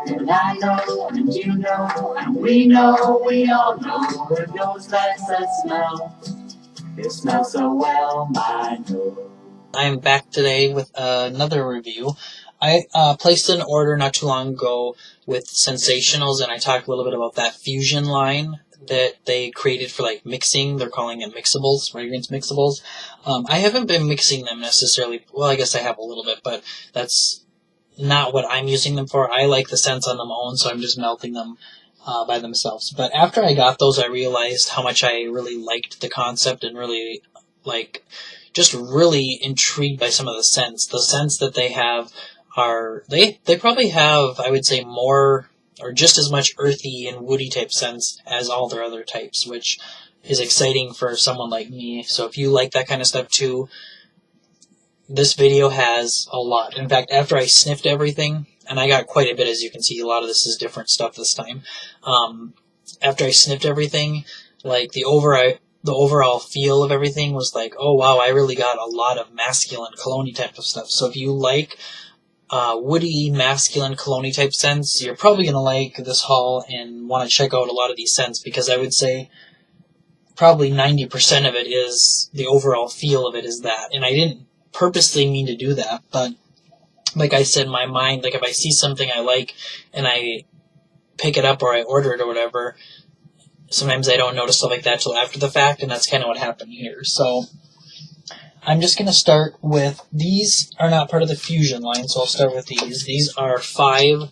And I know, and you know, and we all know it goes like that smell. It smells so well, my nose. I am back today with another review. I placed an order not too long ago with ScentSationals, and I talked a little bit about that fusion line that they created for like mixing. They're calling it Mixables, fragrance Mixables. I haven't been mixing them necessarily. Well, I guess I have a little bit, but that's not what I'm using them for. I like the scents on their own, so I'm just melting them by themselves. But after I got those, I realized how much I really liked the concept and really just really intrigued by some of the scents. The scents that they have are, they probably have, I would say, more or just as much earthy and woody type scents as all their other types, which is exciting for someone like me. So if you like that kind of stuff too, this video has a lot. In fact, after I sniffed everything, and I got quite a bit, as you can see, a lot of this is different stuff this time. After I sniffed everything, like the overall feel of everything was like, oh wow, I really got a lot of masculine cologne type of stuff. So if you like woody, masculine, cologne type scents, you're probably going to like this haul and want to check out a lot of these scents, because I would say probably 90% of it is, the overall feel of it is that. And I didn't purposely mean to do that, but like I said, in my mind, like if I see something I like and I pick it up or I order it or whatever, sometimes I don't notice stuff like that till after the fact, and that's kind of what happened here. So I'm just going to start with, these are not part of the Fusion line, so I'll start with these. These are 5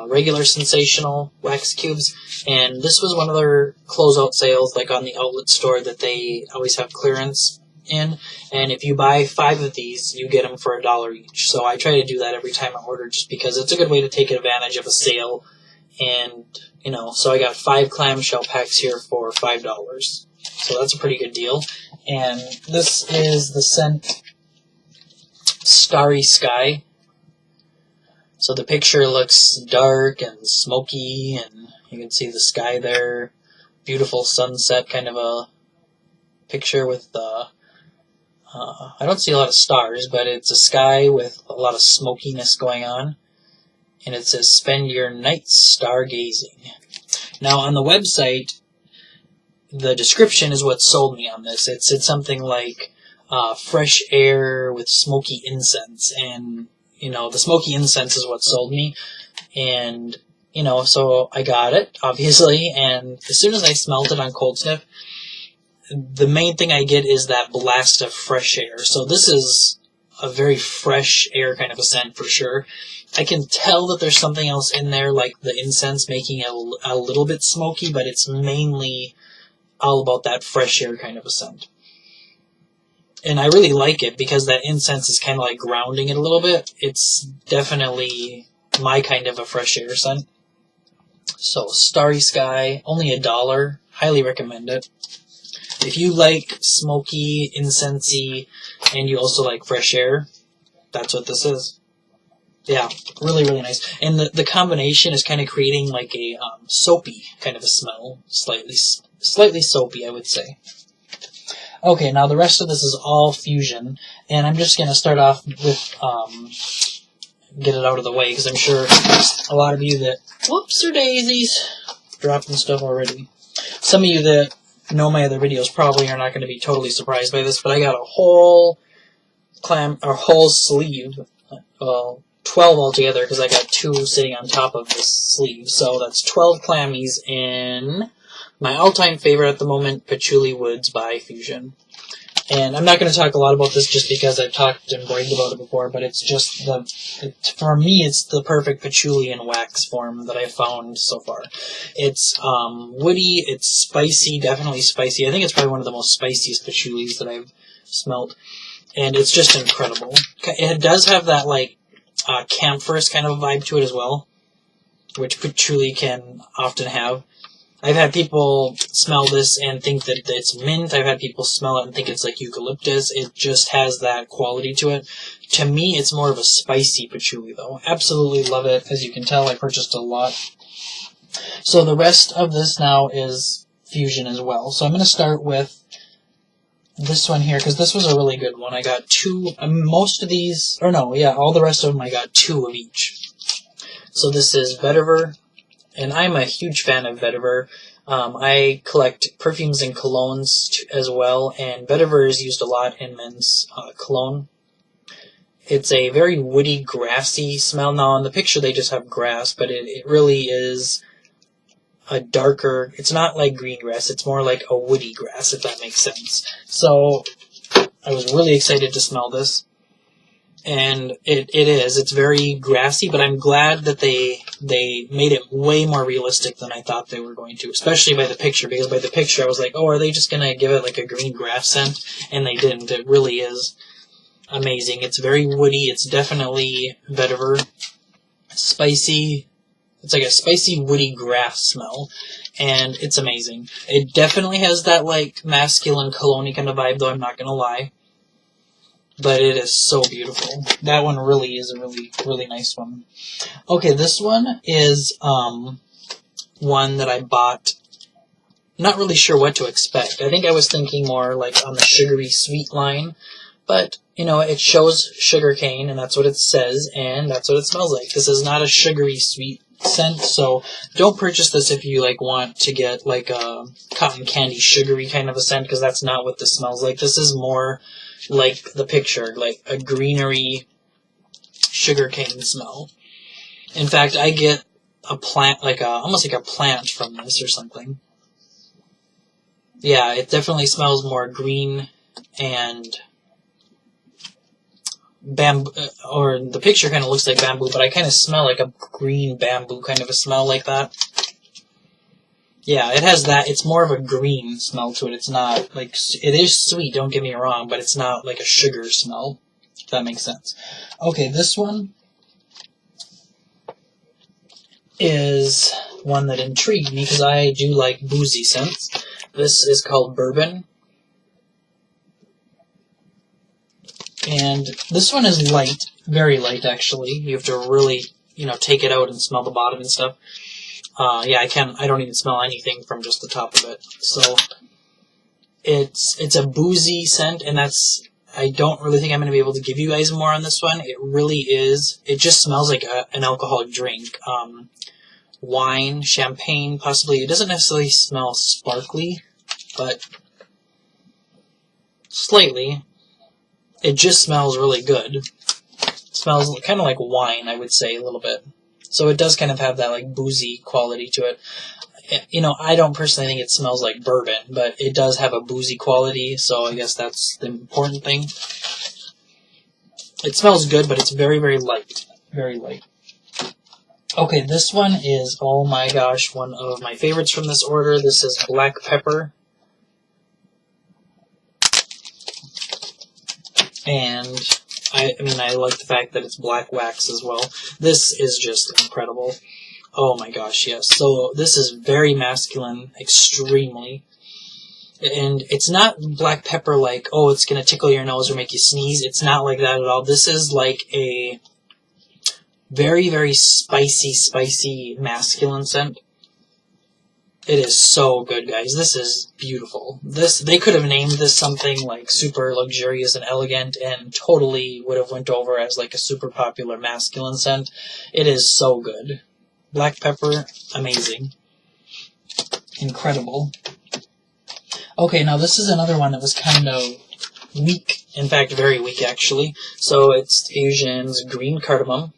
regular sensational wax cubes, and this was one of their closeout sales, like on the outlet store that they always have clearance in, and if you buy 5 of these, you get them for $1 each. So I try to do that every time I order, just because it's a good way to take advantage of a sale, and, you know, so I got 5 clamshell packs here for $5. So that's a pretty good deal. And this is the scent Starry Sky. So the picture looks dark and smoky, and you can see the sky there. Beautiful sunset kind of a picture with I don't see a lot of stars, but it's a sky with a lot of smokiness going on. And it says, spend your nights stargazing. Now on the website, the description is what sold me on this. It said something like fresh air with smoky incense, and you know, the smoky incense is what sold me. And you know, so I got it, obviously, and as soon as I smelled it on cold sniff, the main thing I get is that blast of fresh air. So this is a very fresh air kind of a scent for sure. I can tell that there's something else in there, like the incense making it a little bit smoky, but it's mainly all about that fresh air kind of a scent. And I really like it because that incense is kind of like grounding it a little bit. It's definitely my kind of a fresh air scent. So Starry Sky, only $1. Highly recommend it. If you like smoky, incensey, and you also like fresh air, that's what this is. Yeah, really, really nice. And the combination is kind of creating like a soapy kind of a smell. Slightly soapy, I would say. Okay, now the rest of this is all Fusion, and I'm just going to start off with, get it out of the way, because I'm sure a lot of you that, whoopsie-daisies, dropping stuff already. Some of you that know my other videos probably are not going to be totally surprised by this, but I got a whole sleeve, 12 altogether, because I got 2 sitting on top of this sleeve, so that's 12 clammies in my all-time favorite at the moment, Patchouli Woods by Fusion. And I'm not going to talk a lot about this just because I've talked and bragged about it before, but it's just for me, it's the perfect patchouli in wax form that I've found so far. It's woody, it's spicy, definitely spicy. I think it's probably one of the most spiciest patchoulis that I've smelt, and it's just incredible. It does have that like camphorous kind of vibe to it as well, which patchouli can often have. I've had people smell this and think that it's mint. I've had people smell it and think it's like eucalyptus. It just has that quality to it. To me, it's more of a spicy patchouli, though. Absolutely love it. As you can tell, I purchased a lot. So the rest of this now is Fusion as well. So I'm going to start with this one here, because this was a really good one. I got 2, most of these, or no, yeah, all the rest of them I got 2 of each. So this is Vetiver, and I'm a huge fan of Vetiver. I collect perfumes and colognes as well, and Vetiver is used a lot in men's cologne. It's a very woody, grassy smell. Now, in the picture, they just have grass, but it really is a darker... It's not like green grass. It's more like a woody grass, if that makes sense. So, I was really excited to smell this. And it is. It's very grassy, but I'm glad that they made it way more realistic than I thought they were going to, especially by the picture, because by the picture I was like, oh, are they just going to give it like a green grass scent? And they didn't. It really is amazing. It's very woody. It's definitely Vetiver. Spicy. It's like a spicy, woody grass smell, and it's amazing. It definitely has that like masculine cologne kind of vibe, though I'm not going to lie. But it is so beautiful. That one really is a really nice one. Okay, this one is one that I bought. Not really sure what to expect. I think I was thinking more like on the sugary sweet line. But, you know, it shows sugarcane, and that's what it says, and that's what it smells like. This is not a sugary sweet scent, so don't purchase this if you, like, want to get, like, a cotton candy sugary kind of a scent, because that's not what this smells like. This is more like the picture, like a greenery sugarcane smell. In fact, I get a plant, like almost like a plant from this or something. Yeah, it definitely smells more green and bamboo, or the picture kind of looks like bamboo, but I kind of smell like a green bamboo kind of a smell like that. Yeah, it has that. It's more of a green smell to it. It's not, like, it is sweet, don't get me wrong, but it's not like a sugar smell, if that makes sense. Okay, this one is one that intrigued me because I do like boozy scents. This is called Bourbon. And this one is light, very light actually. You have to really, you know, take it out and smell the bottom and stuff. Yeah, I don't even smell anything from just the top of it. So, it's a boozy scent, and I don't really think I'm going to be able to give you guys more on this one. It really is, it just smells like an alcoholic drink. Wine, champagne, possibly. It doesn't necessarily smell sparkly, but slightly. It just smells really good. It smells kind of like wine, I would say, a little bit. So it does kind of have that like boozy quality to it. You know, I don't personally think it smells like bourbon, but it does have a boozy quality, so I guess that's the important thing. It smells good, but it's very, very light. Very light. Okay, this one is, oh my gosh, one of my favorites from this order. This is Black Pepper. And I mean, I like the fact that it's black wax as well. This is just incredible. Oh my gosh, yes. So this is very masculine, extremely. And it's not black pepper like, oh, it's going to tickle your nose or make you sneeze. It's not like that at all. This is like a very, very spicy masculine scent. It is so good, guys. This is beautiful. They could have named this something like super luxurious and elegant and totally would have went over as like a super popular masculine scent. It is so good. Black pepper, amazing. Incredible. Okay, now this is another one that was kind of weak. In fact, very weak, actually. So it's Asian's Green Cardamom.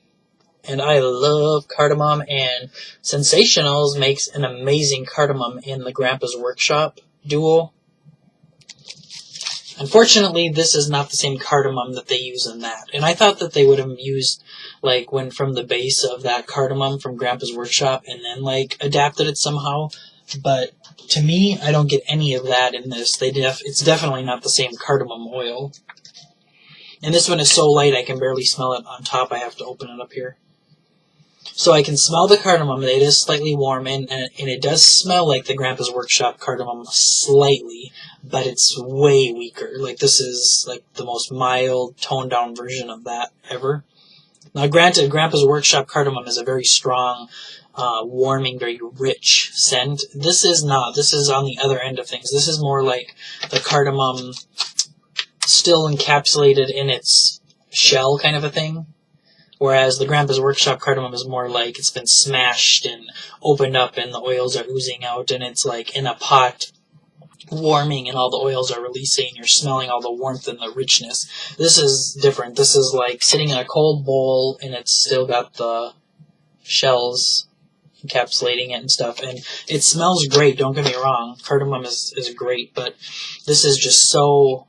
And I love cardamom, and ScentSationals makes an amazing cardamom in the Grandpa's Workshop duo. Unfortunately, this is not the same cardamom that they use in that. And I thought that they would have used, like, when from the base of that cardamom from Grandpa's Workshop and then, like, adapted it somehow. But to me, I don't get any of that in this. It's definitely not the same cardamom oil. And this one is so light I can barely smell it on top. I have to open it up here. So I can smell the cardamom. It is slightly warm, and it does smell like the Grandpa's Workshop cardamom slightly, but it's way weaker. Like, this is like the most mild, toned-down version of that ever. Now, granted, Grandpa's Workshop cardamom is a very strong, warming, very rich scent. This is not. This is on the other end of things. This is more like the cardamom still encapsulated in its shell kind of a thing. Whereas the Grandpa's Workshop cardamom is more like it's been smashed and opened up and the oils are oozing out, and it's like in a pot warming and all the oils are releasing. You're smelling all the warmth and the richness. This is different. This is like sitting in a cold bowl and it's still got the shells encapsulating it and stuff, and it smells great, don't get me wrong. Cardamom is great, but this is just so...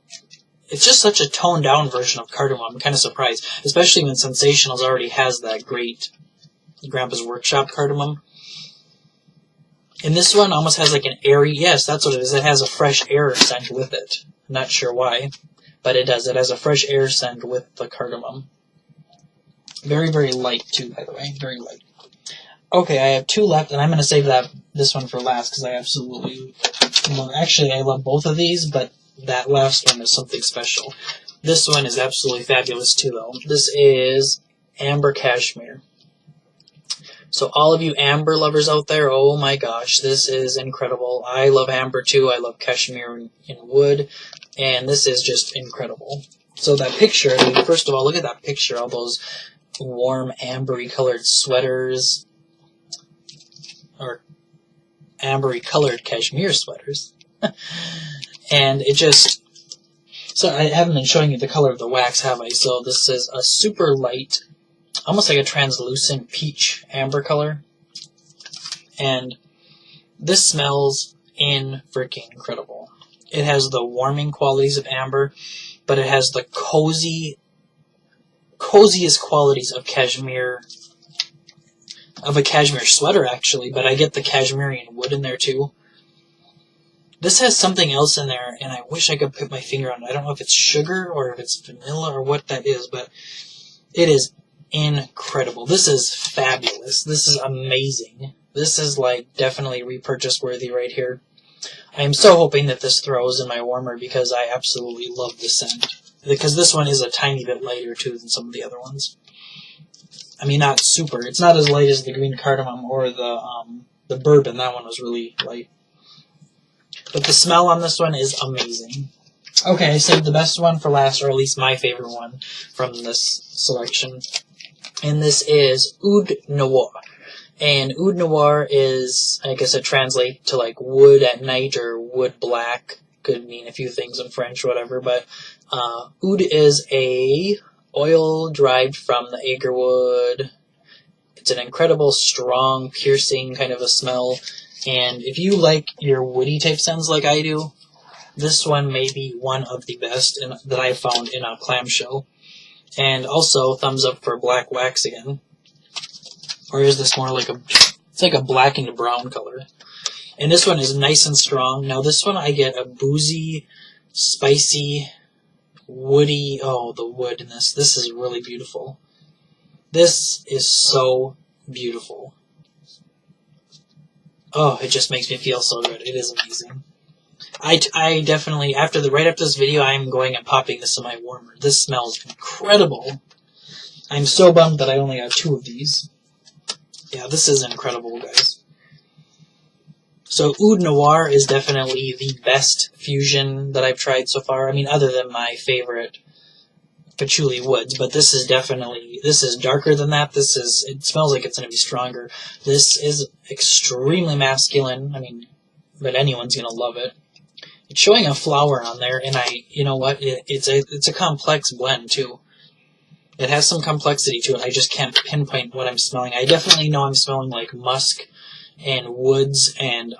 It's just such a toned down version of cardamom. I'm kind of surprised, especially when ScentSationals already has that great Grandpa's Workshop cardamom. And this one almost has like an airy... Yes, that's what it is. It has a fresh air scent with it. I'm not sure why, but it does. It has a fresh air scent with the cardamom. Very, very light, too, by the way. Very light. Okay, I have 2 left, and I'm going to save this one for last, because I absolutely... Well, actually, I love both of these, but that last one is something special. This one is absolutely fabulous, too, though. This is Amber Cashmere. So all of you amber lovers out there, oh my gosh, this is incredible. I love amber, too. I love cashmere in wood, and this is just incredible. So that picture, I mean, first of all, look at that picture, all those warm, ambery colored sweaters, or ambery colored cashmere sweaters. And it just, so I haven't been showing you the color of the wax, have I? So this is a super light, almost like a translucent peach amber color. And this smells freaking incredible. It has the warming qualities of amber, but it has the coziest qualities of cashmere, of a cashmere sweater, actually, but I get the cashmere wood in there, too. This has something else in there, and I wish I could put my finger on it. I don't know if it's sugar or if it's vanilla or what that is, but it is incredible. This is fabulous. This is amazing. This is, like, definitely repurchase worthy right here. I am so hoping that this throws in my warmer because I absolutely love this scent. Because this one is a tiny bit lighter, too, than some of the other ones. I mean, not super. It's not as light as the green cardamom or the bourbon. That one was really light. But the smell on this one is amazing. Okay, I saved the best one for last, or at least my favorite one from this selection. And this is Oud Noir. And Oud Noir is, I guess it translates to like wood at night or wood black. Could mean a few things in French, whatever. But oud is a oil derived from the agar wood. It's an incredible, strong, piercing kind of a smell. And if you like your woody type scents like I do, this one may be one of the best that I've found in a clamshell. And also, thumbs up for black wax again. Or is this more like it's like a black and brown color. And this one is nice and strong. Now this one I get a boozy, spicy, woody, oh, the wood in this. This is really beautiful. This is so beautiful. Oh, it just makes me feel so good. It is amazing. I definitely, right after this video, I'm going and popping this in my warmer. This smells incredible. I'm so bummed that I only got 2 of these. Yeah, this is incredible, guys. So, Oud Noir is definitely the best fusion that I've tried so far. I mean, other than my favorite Patchouli Woods, but this is darker than that. It smells like it's going to be stronger. This is extremely masculine. I mean, but anyone's going to love it. It's showing a flower on there, and you know what? It's a complex blend, too. It has some complexity to it. I just can't pinpoint what I'm smelling. I definitely know I'm smelling like musk and woods and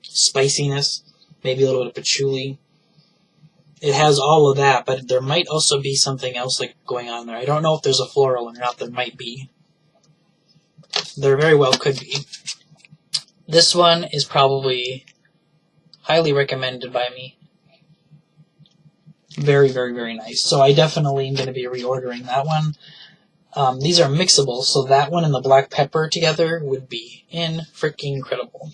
spiciness, maybe a little bit of patchouli. It has all of that, but there might also be something else like going on there. I don't know if there's a floral or not. There might be. There very well could be. This one is probably highly recommended by me. Very, very, very nice. So I definitely am going to be reordering that one. These are mixables, so that one and the black pepper together would be freaking incredible.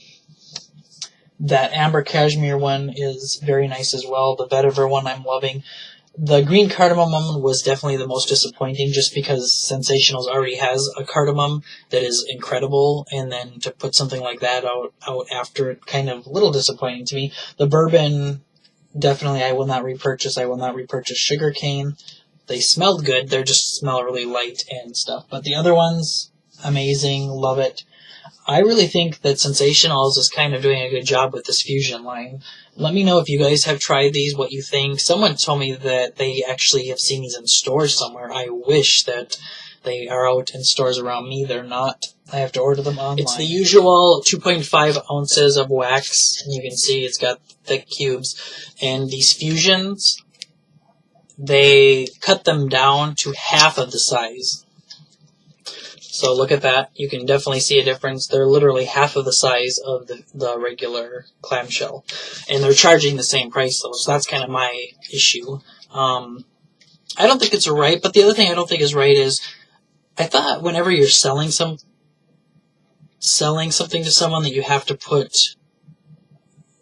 That amber cashmere one is very nice as well. The Vetiver one I'm loving. The green cardamom one was definitely the most disappointing just because ScentSationals already has a cardamom that is incredible, and then to put something like that out after it, kind of a little disappointing to me. The bourbon, definitely I will not repurchase. I will not repurchase sugarcane. They smelled good, they just smell really light and stuff. But the other ones, amazing, love it. I really think that ScentSationals is kind of doing a good job with this Fusion line. Let me know if you guys have tried these, what you think. Someone told me that they actually have seen these in stores somewhere. I wish that they are out in stores around me. They're not. I have to order them online. It's the usual 2.5 ounces of wax. And you can see it's got thick cubes. And these Fusions, they cut them down to half of the size. So look at that. You can definitely see a difference. They're literally half of the size of the regular clamshell. And they're charging the same price, though. So that's kind of my issue. I don't think it's right, but the other thing I don't think is right is I thought whenever you're selling something to someone that you have to put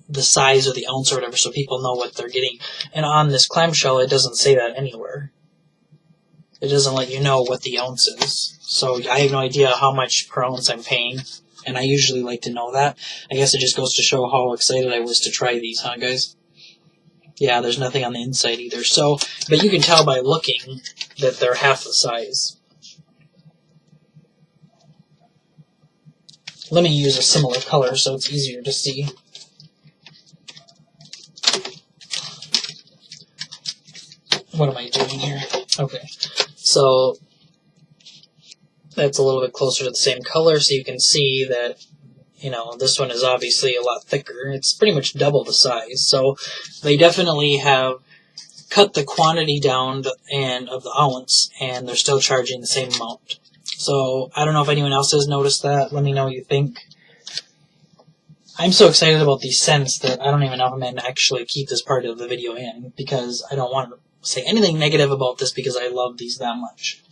the size or the ounce or whatever so people know what they're getting. And on this clamshell, it doesn't say that anywhere. It doesn't let you know what the ounce is. So I have no idea how much per ounce I'm paying. And I usually like to know that. I guess it just goes to show how excited I was to try these, huh, guys? Yeah, there's nothing on the inside either. So, but you can tell by looking that they're half the size. Let me use a similar color so it's easier to see. What am I doing here? Okay. So that's a little bit closer to the same color, so you can see that, you know, this one is obviously a lot thicker. It's pretty much double the size. So they definitely have cut the quantity down and of the ounce, and they're still charging the same amount. So I don't know if anyone else has noticed that. Let me know what you think. I'm so excited about these scents that I don't even know if I'm going to actually keep this part of the video in, because I don't want to say anything negative about this because I love these that much.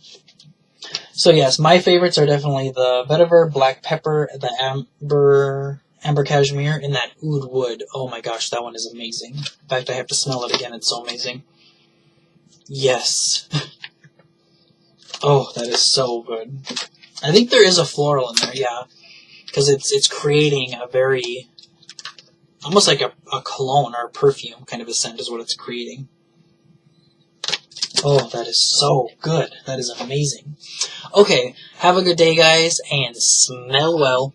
So yes, my favorites are definitely the Vetiver, Black Pepper, the Amber Cashmere, and that Oud Wood. Oh my gosh, that one is amazing. In fact, I have to smell it again. It's so amazing. Yes. Oh, that is so good. I think there is a floral in there, yeah. Because it's creating a very, almost like a cologne or a perfume kind of a scent is what it's creating. Oh, that is so good. That is amazing. Okay, have a good day, guys, and smell well.